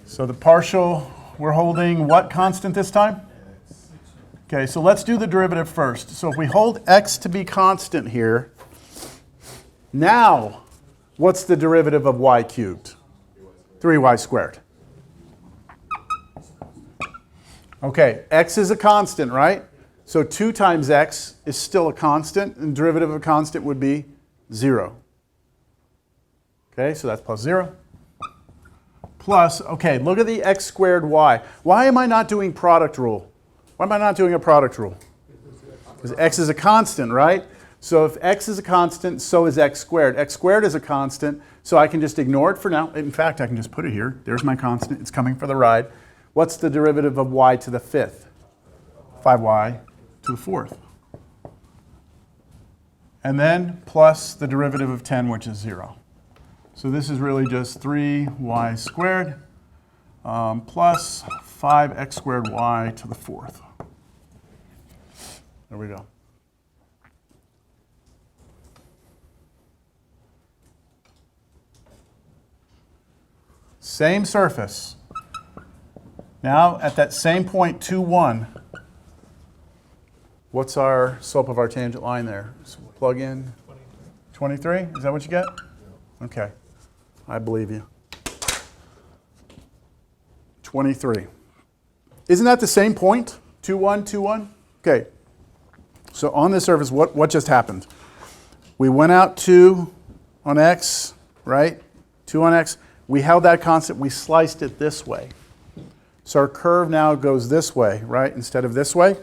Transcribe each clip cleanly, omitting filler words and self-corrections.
So the partial, we're holding what constant this time? Okay, so let's do the derivative first. So if we hold x to be constant here, now what's the derivative of y cubed? 3y squared. Okay, x is a constant, right? So 2 times x is still a constant, and derivative of a constant would be 0. Okay, so that's plus 0. Plus, okay, look at the x squared y. Why am I not doing product rule? Why am I not doing a product rule? Because x is a constant, right? So if x is a constant, so is x squared. X squared is a constant, so I can just ignore it for now. In fact, I can just put it here. There's my constant. It's coming for the ride. What's the derivative of y to the 5th? 5y to the 4th. And then plus the derivative of 10, which is 0. So this is really just 3y squared plus 5x squared y to the 4th. There we go. Same surface. Now, at that same point, 2, 1, what's our slope of our tangent line there? So plug in 23. Is that what you get? Okay. I believe you. 23. Isn't that the same point? 2, 1, 2, 1? Okay. So on this surface, what just happened? We went out 2 on x, right? 2 on x. We held that constant. We sliced it this way. So our curve now goes this way, right, instead of this way.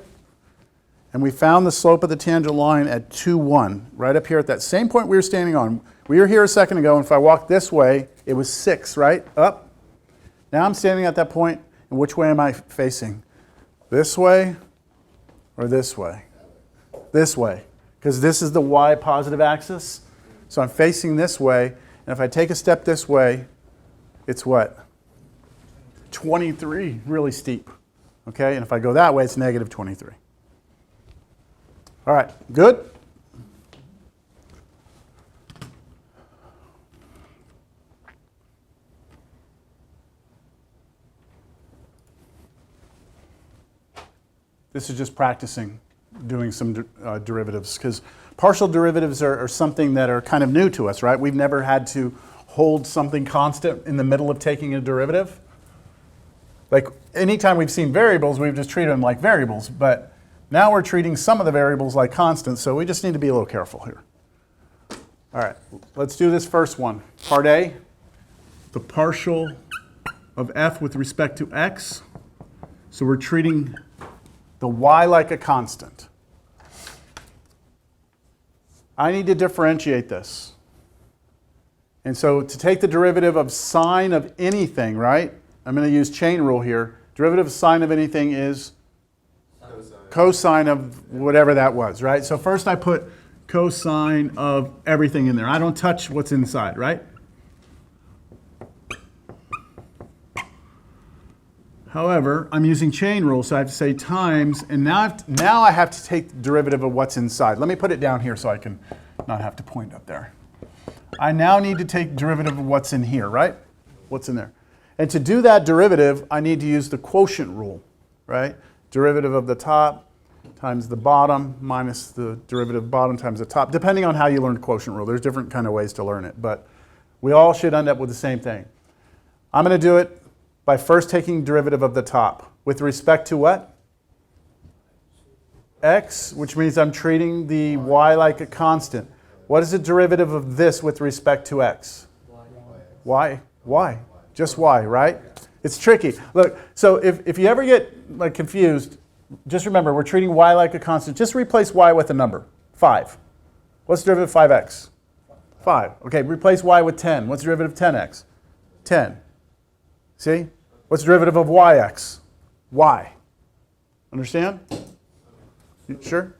And we found the slope of the tangent line at 2, 1, right up here at that same point we were standing on. We were here a second ago, and if I walked this way, it was 6, right, up. Now I'm standing at that point, and which way am I facing? This way or this way? This way, because this is the y positive axis. So I'm facing this way, and if I take a step this way, it's what? 23, really steep. Okay, and if I go that way, it's negative 23. All right, good? This is just practicing doing some derivatives, because partial derivatives are something that are kind of new to us, right? We've never had to hold something constant in the middle of taking a derivative. Like anytime we've seen variables, we've just treated them like variables, but now we're treating some of the variables like constants, so we just need to be a little careful here. All right, let's do this first one. Part A, the partial of f with respect to x. So we're treating the y like a constant. I need to differentiate this. And so to take the derivative of sine of anything, right? I'm going to use chain rule here. Derivative of sine of anything is cosine of whatever that was, right? So first I put cosine of everything in there. I don't touch what's inside, right? However, I'm using chain rule, so I have to say times, and now I have to take the derivative of what's inside. Let me put it down here so I can not have to point up there. I now need to take derivative of what's in here, right? What's in there? And to do that derivative, I need to use the quotient rule, right? Derivative of the top times the bottom minus the derivative of bottom times the top, depending on how you learn quotient rule. There's different kind of ways to learn it, but we all should end up with the same thing. I'm going to do it by first taking derivative of the top with respect to what? X, which means I'm treating the y like a constant. What is the derivative of this with respect to x? Y. Y. Just y, right? It's tricky. Look, so if you ever get like confused, just remember we're treating y like a constant. Just replace y with a number, 5. What's the derivative of 5x? 5. Okay, replace y with 10. What's the derivative of 10x? 10. See? What's the derivative of yx? Y. Understand? You sure?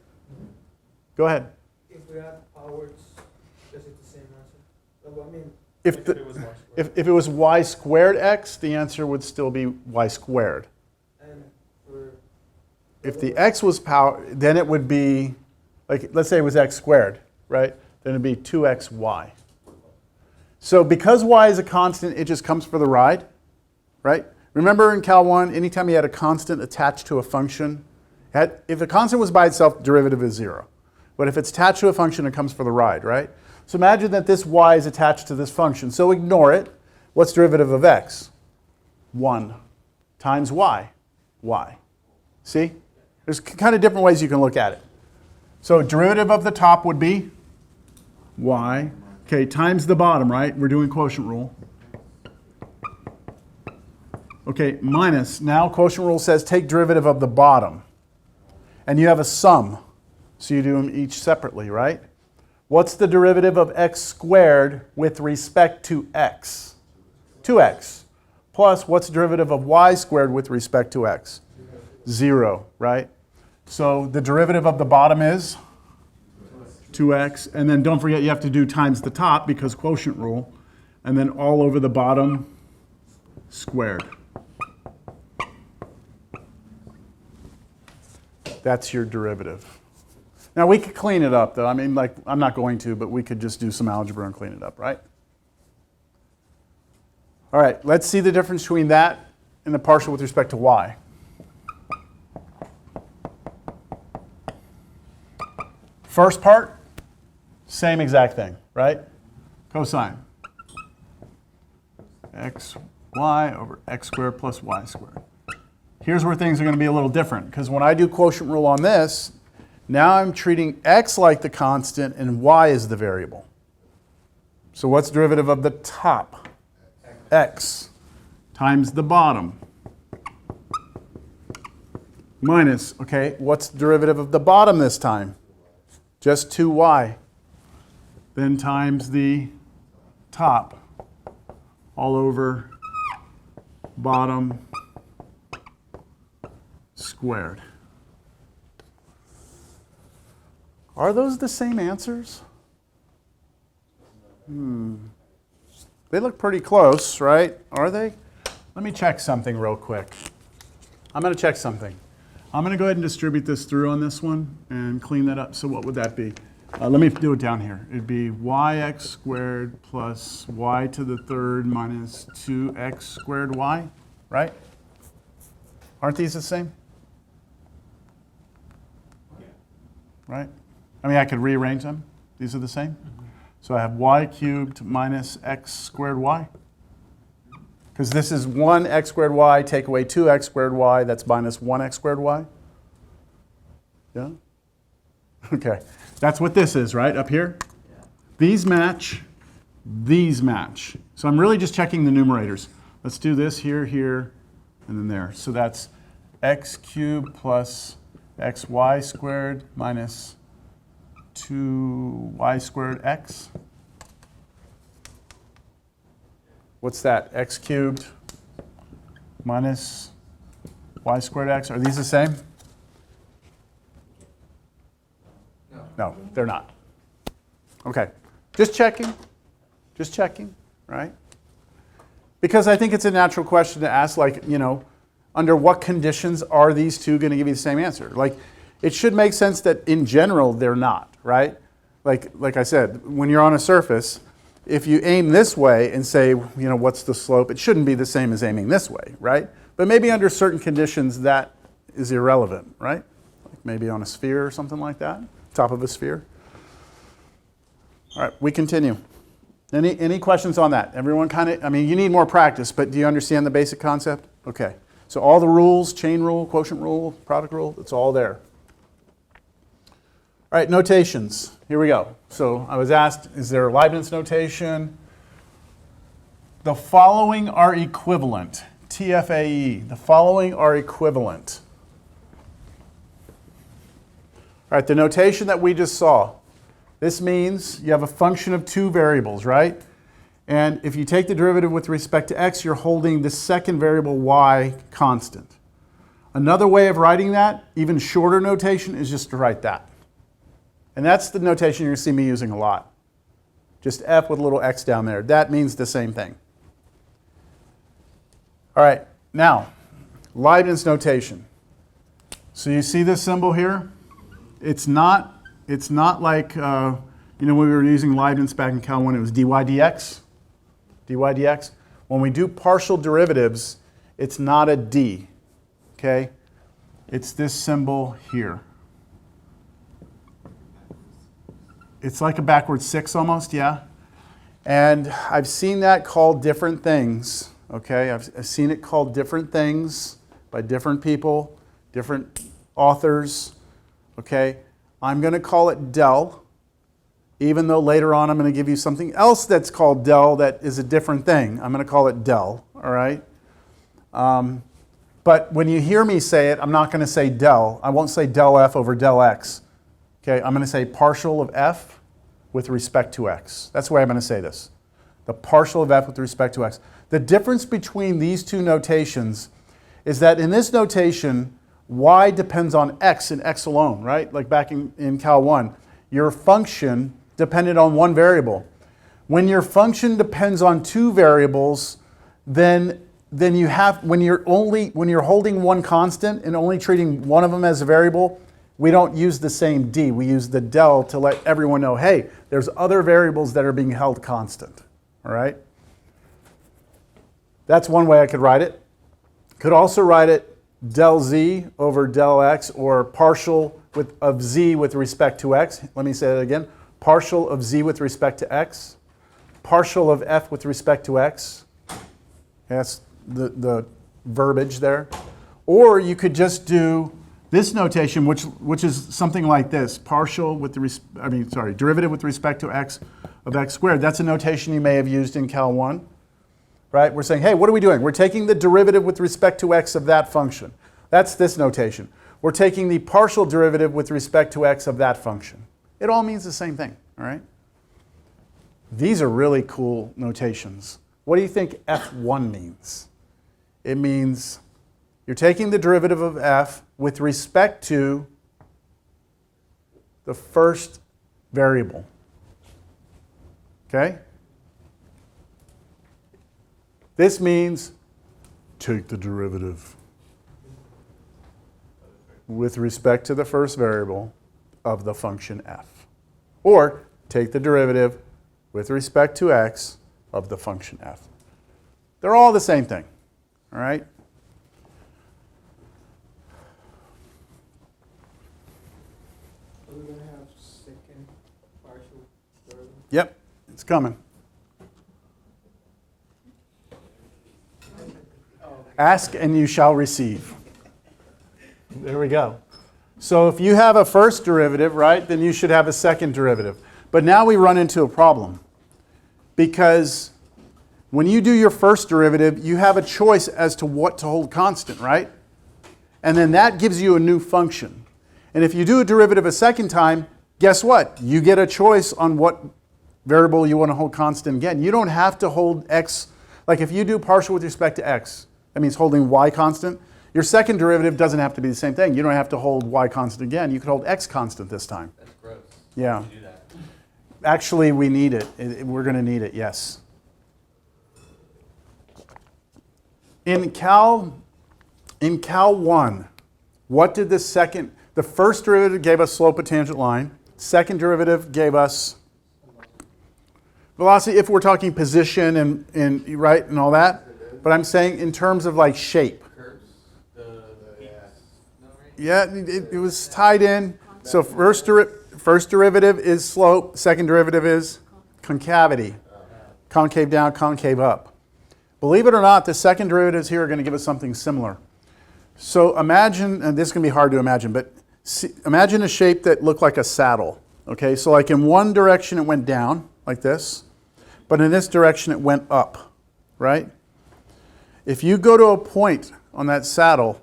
Go ahead. If we add powers, is it the same answer? Well, I mean, if it was y squared x, the answer would still be y squared. and for If the x was power, then it would be, like, let's say it was x squared, right? Then it'd be 2xy. So because y is a constant, it just comes for the ride, right? Remember in Cal 1, anytime you had a constant attached to a function, if the constant was by itself, derivative is 0. But if it's attached to a function, it comes for the ride, right? So imagine that this y is attached to this function. So ignore it. What's derivative of x? 1 times y. Y. See? There's kind of different ways you can look at it. So derivative of the top would be y. Okay, times the bottom, right? We're doing quotient rule. Okay, minus. Now quotient rule says take derivative of the bottom. And you have a sum. So you do them each separately, right? What's the derivative of x squared with respect to x? 2x. Plus, what's the derivative of y squared with respect to x? 0, right? So the derivative of the bottom is 2x. And then don't forget you have to do times the top because quotient rule. And then all over the bottom squared. That's your derivative. Now we could clean it up though. I mean, like, I'm not going to, but we could just do some algebra and clean it up, right? All right, let's see the difference between that and the partial with respect to y. First part, same exact thing, right? Cosine. xy over x squared plus y squared. Here's where things are going to be a little different, because when I do quotient rule on this, now I'm treating x like the constant and y is the variable. So what's derivative of the top? X times the bottom. Minus, okay, what's the derivative of the bottom this time? Just 2y. Then times the top all over bottom squared. Are those the same answers? They look pretty close, right? Are they? Let me check something real quick. I'm going to check something. I'm going to go ahead and distribute this through on this one and clean that up. So what would that be? Let me do it down here. It'd be yx squared plus y to the third minus 2x squared y, right? Aren't these the same? Right? I mean, I could rearrange them. These are the same. Mm-hmm. So I have y cubed minus x squared y. Because this is 1x squared y, take away 2x squared y, that's minus 1x squared y. Yeah? Okay. That's what this is, right, up here? Yeah. These match, these match. So I'm really just checking the numerators. Let's do this here, here, and then there. So that's x cubed plus xy squared minus 2y squared x. What's that? X cubed minus y squared x. Are these the same? No, they're not. Okay, just checking, right? Because I think it's a natural question to ask, like, you know, under what conditions are these two going to give you the same answer? Like, it should make sense that in general they're not, right? Like I said, when you're on a surface, if you aim this way and say, you know, what's the slope? It shouldn't be the same as aiming this way, right? But maybe under certain conditions that is irrelevant, right? Like maybe on a sphere or something like that, top of a sphere. All right, we continue. Any questions on that? Everyone kind of, I mean, you need more practice, but do you understand the basic concept? Okay. So all the rules, chain rule, quotient rule, product rule, it's all there. All right, notations. Here we go. So I was asked, is there a Leibniz notation? The following are equivalent. TFAE. The following are equivalent. All right, the notation that we just saw. This means you have a function of two variables, right? And if you take the derivative with respect to x, you're holding the second variable y constant. Another way of writing that, even shorter notation, is just to write that. And that's the notation you're going to see me using a lot. Just f with a little x down there. That means the same thing. All right, now, Leibniz notation. So you see this symbol here? It's not like, you know, when we were using Leibniz back in Cal 1, it was dy dx. Dy dx. When we do partial derivatives, It's not a D, okay? It's this symbol here. It's like a backwards 6 almost, yeah? And I've seen that called different things, okay? I've seen it called different things by different people, different authors, okay? I'm going to call it del, even though later on I'm going to give you something else that's called del that is a different thing. I'm going to call it del, all right? But when you hear me say it, I'm not going to say del. I won't say del f over del x. Okay, I'm going to say partial of f with respect to x. That's the way I'm going to say this. The partial of f with respect to x. The difference between these two notations is that in this notation, y depends on x and x alone, right? Like back in Cal 1, your function depended on one variable. When your function depends on two variables, then you have, when you're holding one constant and only treating one of them as a variable, we don't use the same d. We use the del to let everyone know, hey, there's other variables that are being held constant, all right? That's one way I could write it. Could also write it del z over del x, or partial of z with respect to x. Let me say that again. Partial of z with respect to x. Partial of f with respect to x. That's the verbiage there. Or you could just do this notation, which is something like this. Partial with the, derivative with respect to x of x squared. That's a notation you may have used in Cal 1. Right? We're saying, hey, what are we doing? We're taking the derivative with respect to x of that function. That's this notation. We're taking the partial derivative with respect to x of that function. It all means the same thing, all right? These are really cool notations. What do you think f1 means? It means you're taking the derivative of f with respect to the first variable, okay? This means take the derivative with respect to the first variable of the function f. Or take the derivative with respect to x of the function f. They're all the same thing, all right? Are we going to have second partial derivative? Yep, it's coming. Ask and you shall receive. There we go. So if you have a first derivative, right, then you should have a second derivative. But now we run into a problem. Because when you do your first derivative, you have a choice as to what to hold constant, right? And then that gives you a new function. And if you do a derivative a second time, guess what? You get a choice on what variable you want to hold constant again. You don't have to hold x. Like if you do partial with respect to x, that means holding y constant. Your second derivative doesn't have to be the same thing. You don't have to hold y constant again. You could hold x constant this time. That's gross. Yeah. You do that. Actually, we need it. We're going to need it, yes. In Cal 1, what did the first derivative gave us slope of tangent line. Second derivative gave us velocity, if we're talking position and right and all that. But I'm saying in terms of like shape. Curves. Yeah, it was tied in. So first derivative is slope. Second derivative is concavity. Concave down, concave up. Believe it or not, the second derivatives here are going to give us something similar. So imagine, and this is going to be hard to imagine, but imagine a shape that looked like a saddle. Okay, so like in one direction it went down, like this. But in this direction it went up, right? If you go to a point on that saddle,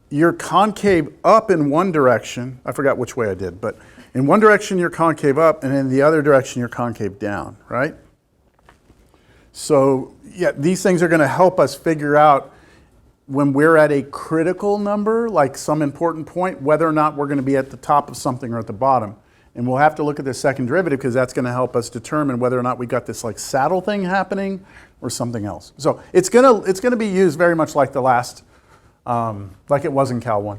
you're concave up in one direction. I forgot which way I did, but in one direction you're concave up, and in the other direction you're concave down, right? So yeah, these things are going to help us figure out when we're at a critical number, like some important point, whether or not we're going to be at the top of something or at the bottom. And we'll have to look at the second derivative because that's going to help us determine whether or not we got this like saddle thing happening or something else. So it's going to be used very much like the last, like it was in Cal 1.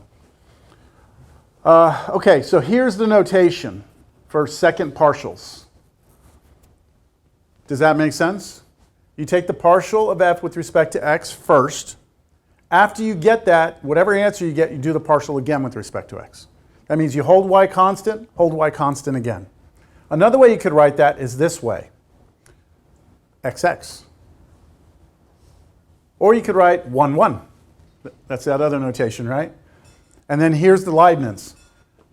Okay, so here's the notation for second partials. Does that make sense? You take the partial of f with respect to x first. After you get that, whatever answer you get, you do the partial again with respect to x. That means you hold y constant again. Another way you could write that is this way, xx. Or you could write 1, 1. That's that other notation, right? And then here's the Leibniz.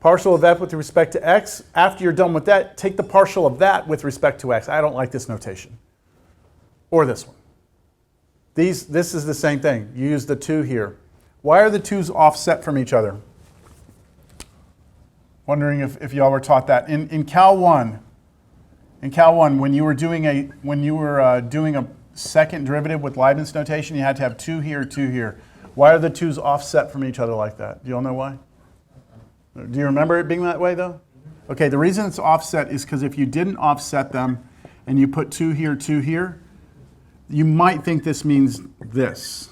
Partial of f with respect to x. After you're done with that, take the partial of that with respect to x. I don't like this notation. Or this one. This is the same thing. You use the 2 here. Why are the 2's offset from each other? Wondering if y'all were taught that. In Cal 1, when you were doing a second derivative with Leibniz notation, you had to have 2 here, 2 here. Why are the 2's offset from each other like that? Do you all know why? Do you remember it being that way, though? Okay, the reason it's offset is because if you didn't offset them and you put 2 here, 2 here, you might think this means this.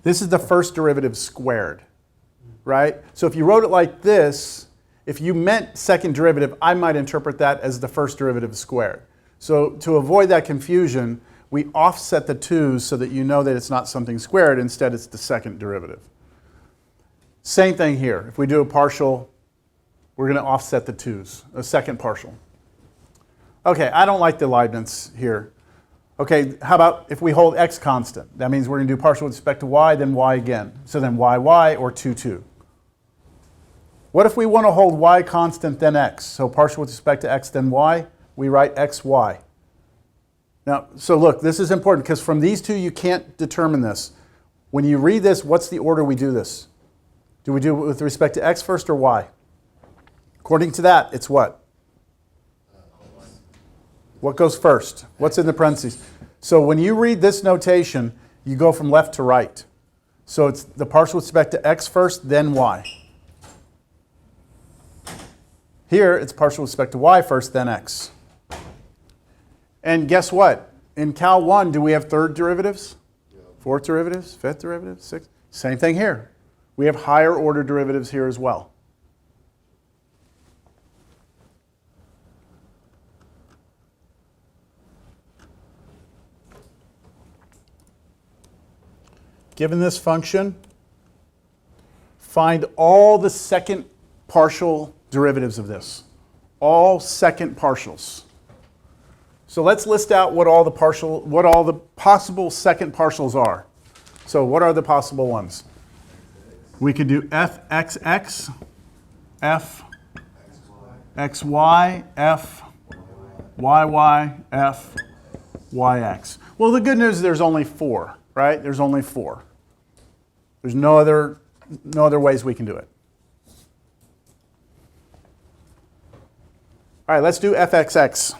This is the first derivative squared, right? So if you wrote it like this, if you meant second derivative, I might interpret that as the first derivative squared. So to avoid that confusion, we offset the 2's so that you know that it's not something squared. Instead, it's the second derivative. Same thing here. If we do a partial, we're going to offset the 2's, a second partial. Okay, I don't like the Leibniz here. Okay, how about if we hold x constant? That means we're going to do partial with respect to y, then y again. So then y or 2, 2. What if we want to hold y constant, then x? So partial with respect to x, then y, we write xy. Now, so look, this is important because from these two you can't determine this. When you read this, what's the order we do this? Do we do it with respect to x first or y? According to that, it's what? What goes first? What's in the parentheses? So when you read this notation, you go from left to right. So it's the partial with respect to x first, then y. Here, it's partial with respect to y first, then x. And guess what? In Cal 1, do we have third derivatives? Fourth derivatives? Fifth derivatives? Sixth? Same thing here. We have higher order derivatives here as well. Given this function, find all the second partial derivatives of this. All second partials. So let's list out what all the possible second partials are. So what are the possible ones? We could do fxx, f xy, f yy, f yx. Well, the good news is there's only 4, right? There's only 4. There's no other ways we can do it. All right, let's do fxx.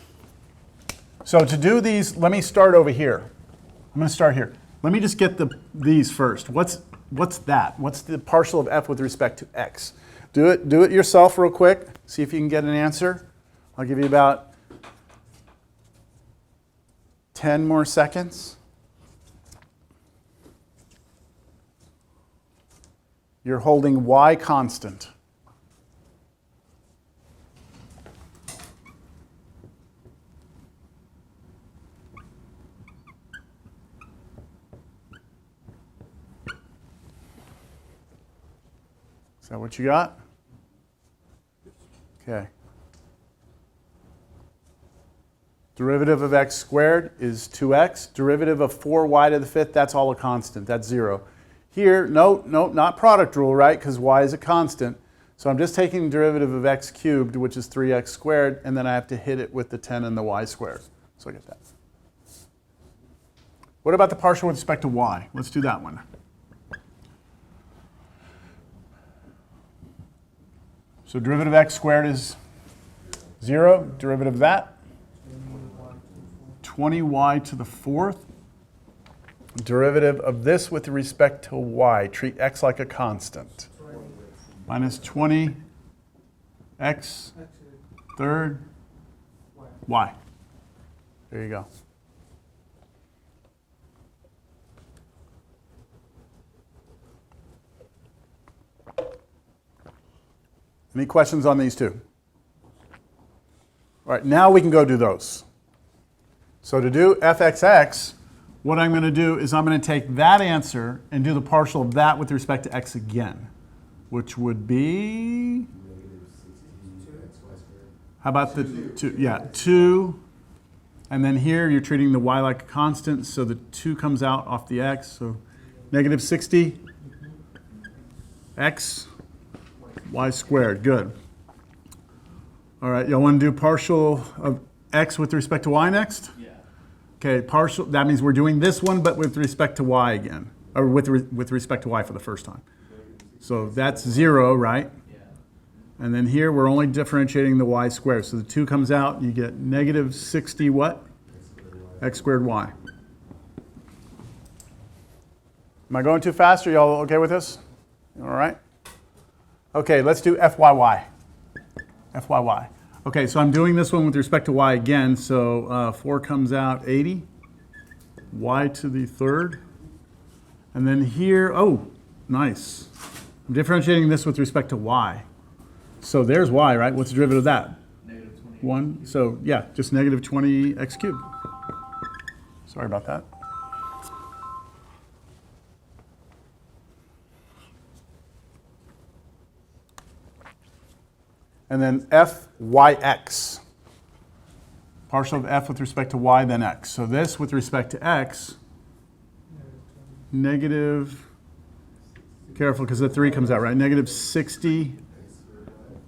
So to do these, let me start over here. I'm going to start here. Let me just get these first. What's that? What's the partial of f with respect to x? Do it yourself real quick. See if you can get an answer. I'll give you about 10 more seconds. You're holding y constant. Is that what you got? Okay. Derivative of x squared is 2x. Derivative of 4y to the fifth, that's all a constant. That's 0. Here, no, not product rule, right? Because y is a constant. So I'm just taking the derivative of x cubed, which is 3x squared, and then I have to hit it with the 10 and the y squared. So I get that. What about the partial with respect to y? Let's do that one. So derivative of x squared is 0. Derivative of that, 20y to the fourth. Derivative of this with respect to y, treat x like a constant. Minus 20x third y. There you go. Any questions on these two? All right, now we can go do those. So to do f(x)(x), what I'm going to do is I'm going to take that answer and do the partial of that with respect to x again, which would be, how about the 2? Yeah, 2. And then here you're treating the y like a constant, so the 2 comes out off the x. So negative 60 x y squared. Good. All right, y'all want to do partial of x with respect to y next? Yeah. Okay, partial, that means we're doing this one, but with respect to y again, or with respect to y for the first time. So that's 0, right? Yeah. And then here we're only differentiating the y squared. So the 2 comes out, you get negative 60 what? X squared y. Am I going too fast? Are y'all okay with this? All right. Okay, let's do fyy. Fyy. Okay, so I'm doing this one with respect to y again. So 4 comes out 80, y to the third. And then here, oh, nice. I'm differentiating this with respect to y. So there's y, right? What's the derivative of that? Negative 20. 1. So yeah, just negative 20x cubed. Sorry about that. And then fyx. Partial of f with respect to y, then x. So this with respect to x, negative, careful because the 3 comes out, right? Negative 60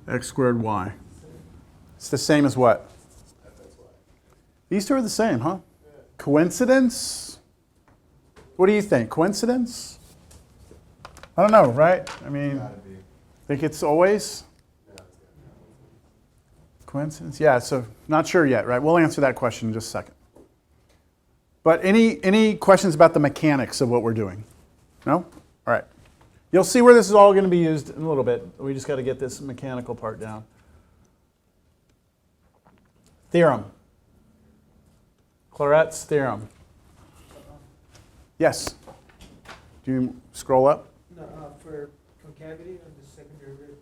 x squared y. It's the same as what? These two are the same, huh? Coincidence? What do you think? Coincidence? I don't know, right? I mean, think it's always? Coincidence? Yeah, so not sure yet, right? We'll answer that question in just a second. But any questions about the mechanics of what we're doing? No? All right. You'll see where this is all going to be used in a little bit. We just got to get this mechanical part down. Theorem. Claret's theorem. Yes? Do you scroll up? No, for concavity on the second derivative.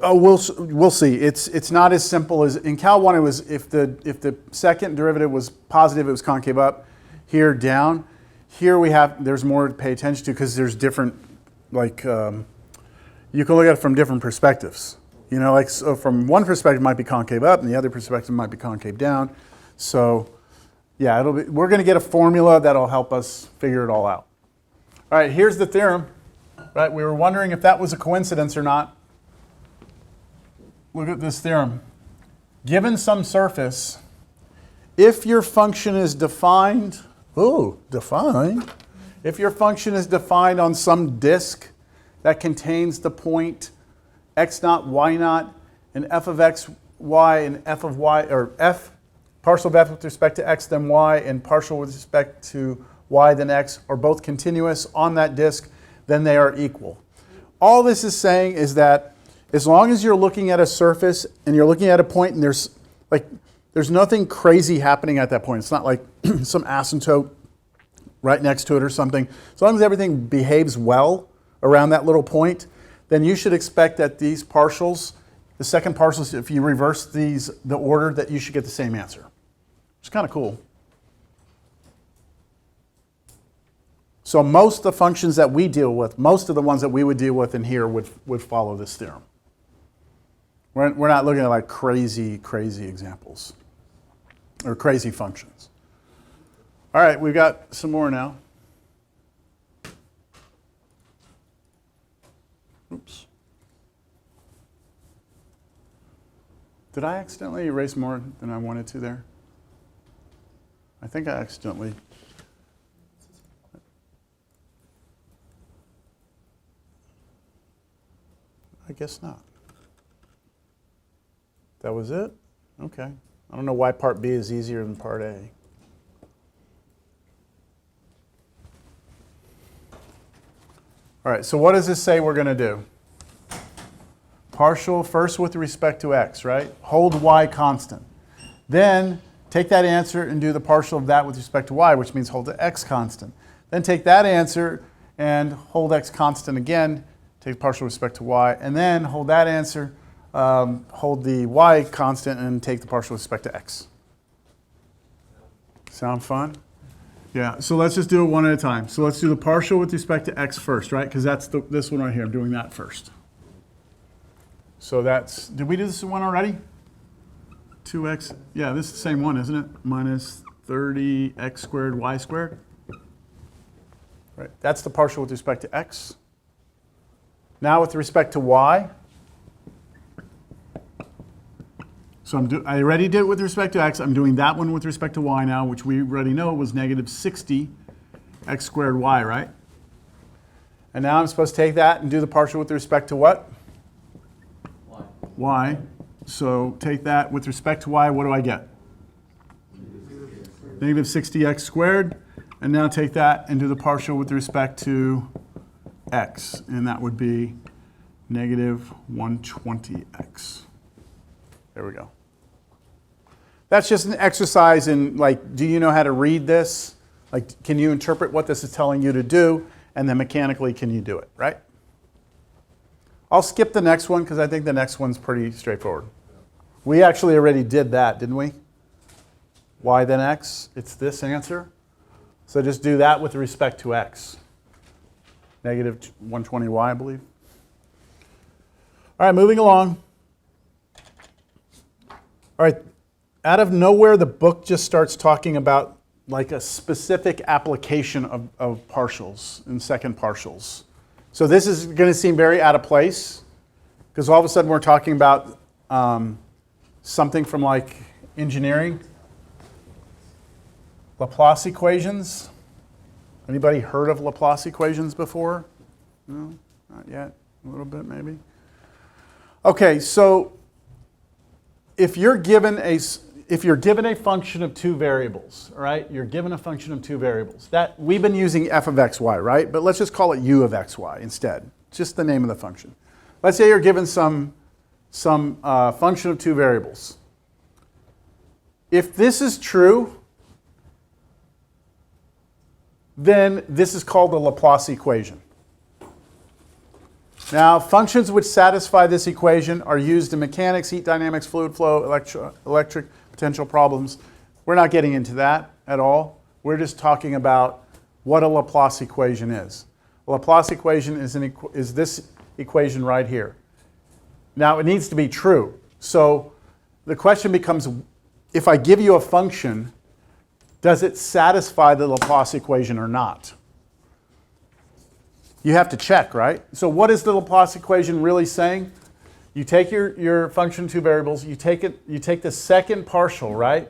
Oh, we'll see. It's not as simple as in Cal 1. It was if the second derivative was positive, it was concave up. Here down. Here there's more to pay attention to because there's different, like you can look at it from different perspectives. You know, like so from one perspective it might be concave up, and the other perspective might be concave down. So yeah, we're going to get a formula that'll help us figure it all out. All right, here's the theorem. Right, we were wondering if that was a coincidence or not. Look at this theorem. Given some surface, if your function is defined, if your function is defined on some disk that contains the point x naught, y naught, and f of x, y, and f of y, or f, partial of f with respect to x, then y, and partial with respect to y, then x, are both continuous on that disk, then they are equal. All this is saying is that as long as you're looking at a surface and you're looking at a point and there's nothing crazy happening at that point. It's not like some asymptote right next to it or something. As long as everything behaves well around that little point, then you should expect that these partials, the second partials, if you reverse the order, that you should get the same answer. It's kind of cool. So most of the functions that we deal with, most of the ones that we would deal with in here would follow this theorem. We're not looking at like crazy examples or crazy functions. All right, we've got some more now. Oops. Did I accidentally erase more than I wanted to there? I think I accidentally. I guess not. That was it? Okay. I don't know why part B is easier than part A. All right, so what does this say we're going to do? Partial first with respect to x, right? Hold y constant. Then take that answer and do the partial of that with respect to y, which means hold the x constant. Then take that answer and hold x constant again, take partial with respect to y, and then hold that answer, hold the y constant, and take the partial with respect to x. Sound fun? Yeah, so let's just do it one at a time. So let's do the partial with respect to x first, right? Because that's this one right here. I'm doing that first. So that's, did we do this one already? 2x, yeah, this is the same one, isn't it? Minus 30x squared y squared. Right, that's the partial with respect to x. Now with respect to y, so I already did it with respect to x. I'm doing that one with respect to y now, which we already know was negative 60 x squared y, right? And now I'm supposed to take that and do the partial with respect to what? Y. So take that with respect to y, what do I get? Negative 60x squared. And now take that and do the partial with respect to x. And that would be negative 120x. There we go. That's just an exercise in, like, do you know how to read this? Like, can you interpret what this is telling you to do? And then mechanically, can you do it, right? I'll skip the next one because I think the next one's pretty straightforward. We actually already did that, didn't we? Y then x, it's this answer. So just do that with respect to x. Negative 120y, I believe. All right, moving along. All right, out of nowhere, the book just starts talking about like a specific application of partials and second partials. So this is going to seem very out of place because all of a sudden we're talking about something from like engineering. Laplace equations. Anybody heard of Laplace equations before? No, not yet. A little bit maybe. Okay, so if you're given a function of two variables, all right? You're given a function of two variables. That we've been using f of xy, right? But let's just call it u of xy instead. Just the name of the function. Let's say you're given some function of two variables. If this is true, then this is called the Laplace equation. Now, functions which satisfy this equation are used in mechanics, heat dynamics, fluid flow, electric potential problems. We're not getting into that at all. We're just talking about what a Laplace equation is. A Laplace equation is this equation right here. Now, it needs to be true. So the question becomes, if I give you a function, does it satisfy the Laplace equation or not? You have to check, right? So what is the Laplace equation really saying? You take your function two variables, you take the second partial, right?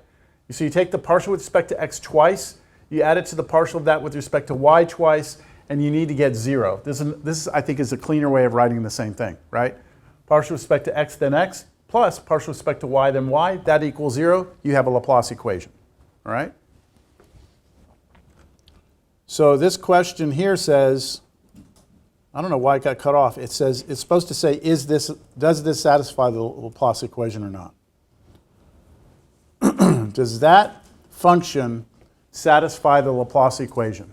So you take the partial with respect to x twice, you add it to the partial of that with respect to y twice, and you need to get 0. This I think, is a cleaner way of writing the same thing, right? Partial with respect to x then x, plus partial with respect to y then y, that equals 0. You have a Laplace equation, all right? So this question here says, I don't know why it got cut off. It says, it's supposed to say, does this satisfy the Laplace equation or not? Does that function satisfy the Laplace equation?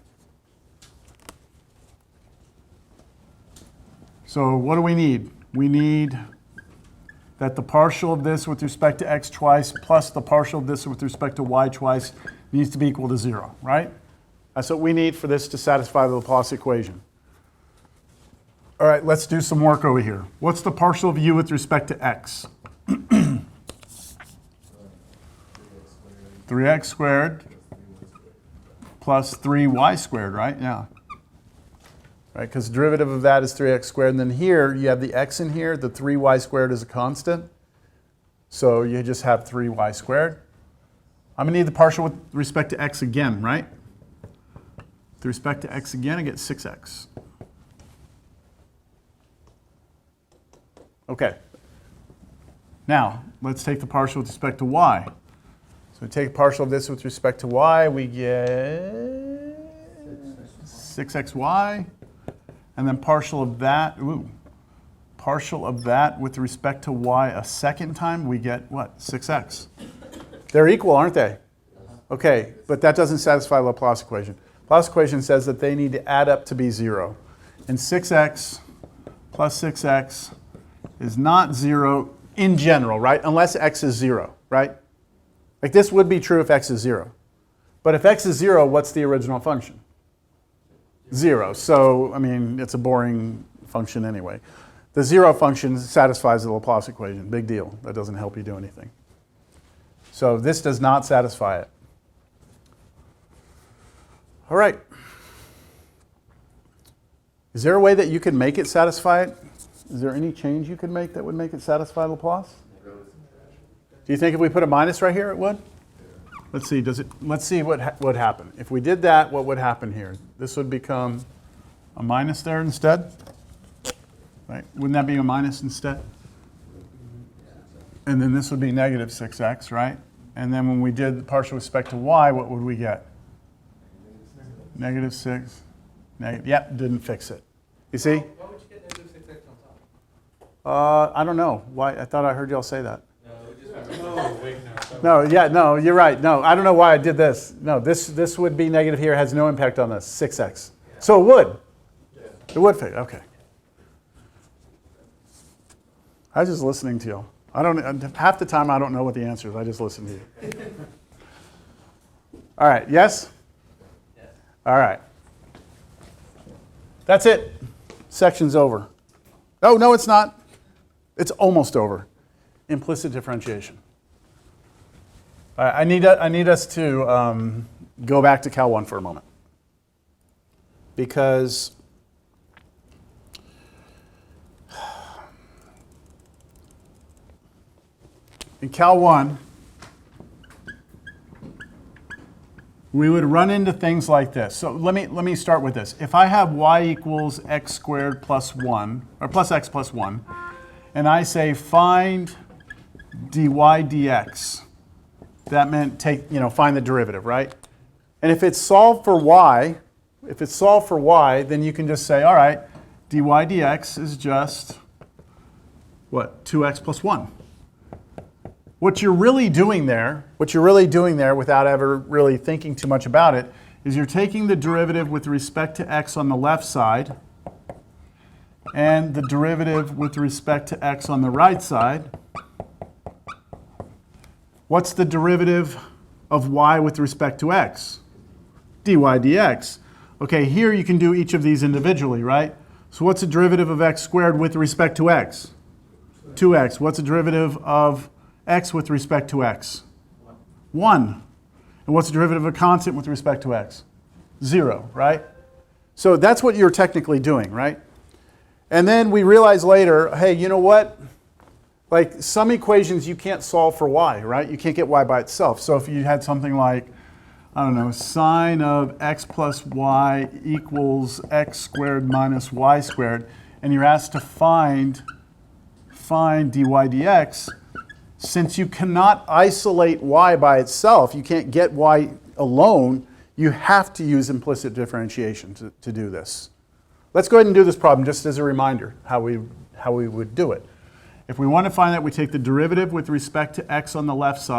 So what do we need? We need that the partial of this with respect to x twice plus the partial of this with respect to y twice needs to be equal to 0, right? That's what we need for this to satisfy the Laplace equation. All right, let's do some work over here. What's the partial of u with respect to x? 3x squared plus 3y squared, right? Yeah. Right, because the derivative of that is 3x squared. And then here, you have the x in here. The 3y squared is a constant. So you just have 3y squared. I'm going to need the partial with respect to x again, right? With respect to x again, I get 6x. Okay. Now, let's take the partial with respect to y. So we take the partial of this with respect to y, we get 6xy. And then partial of that with respect to y a second time, we get what? 6x. They're equal, aren't they? Okay, but that doesn't satisfy the Laplace equation. Laplace equation says that they need to add up to be 0. And 6x plus 6x is not 0 in general, right? Unless x is 0, right? Like this would be true if x is 0. But if x is 0, what's the original function? 0. So, I mean, it's a boring function anyway. The 0 function satisfies the Laplace equation. Big deal. That doesn't help you do anything. So this does not satisfy it. All right. Is there a way that you could make it satisfy it? Is there any change you could make that would make it satisfy Laplace? Do you think if we put a minus right here, it would? Let's see. Let's see what would happen. If we did that, what would happen here? This would become a minus there instead, right? Wouldn't that be a minus instead? And then this would be negative 6x, right? And then when we did the partial with respect to y, what would we get? Negative 6. Yep, didn't fix it. You see? Why would you get negative 6x on top? I don't know. Why? I thought I heard y'all say that. No, No, you're right. No, I don't know why I did this. No, this would be negative here, has no impact on this, 6x. So it would. It would fit, okay. I was just listening to you. Half the time I don't know what the answer is, I just listen to you. All right, yes? Yes. All right. That's it. Section's over. Oh, no, it's not. It's almost over. Implicit differentiation. I need us to go back to Cal 1 for a moment. Because in Cal 1, we would run into things like this. So let me start with this. If I have y equals x squared plus 1, or plus x plus 1, and I say find dy dx, that meant find the derivative, right? And if it's solved for y, then you can just say, all right, dy dx is just, what, 2x plus 1. What you're really doing there without ever really thinking too much about it, is you're taking the derivative with respect to x on the left side and the derivative with respect to x on the right side. What's the derivative of y with respect to x? Dy dx. Okay, here you can do each of these individually, right? So what's the derivative of x squared with respect to x? 2x. What's the derivative of x with respect to x? 1. And what's the derivative of a constant with respect to x? 0, right? So that's what you're technically doing, right? And then we realize later, hey, you know what? Like some equations you can't solve for y, right? You can't get y by itself. So if you had something like, I don't know, sine of x plus y equals x squared minus y squared, and you're asked to find dy dx, since you cannot isolate y by itself, you can't get y alone, you have to use implicit differentiation to do this. Let's go ahead and do this problem just as a reminder how we would do it. If we want to find that, we take the derivative with respect to x on the left side.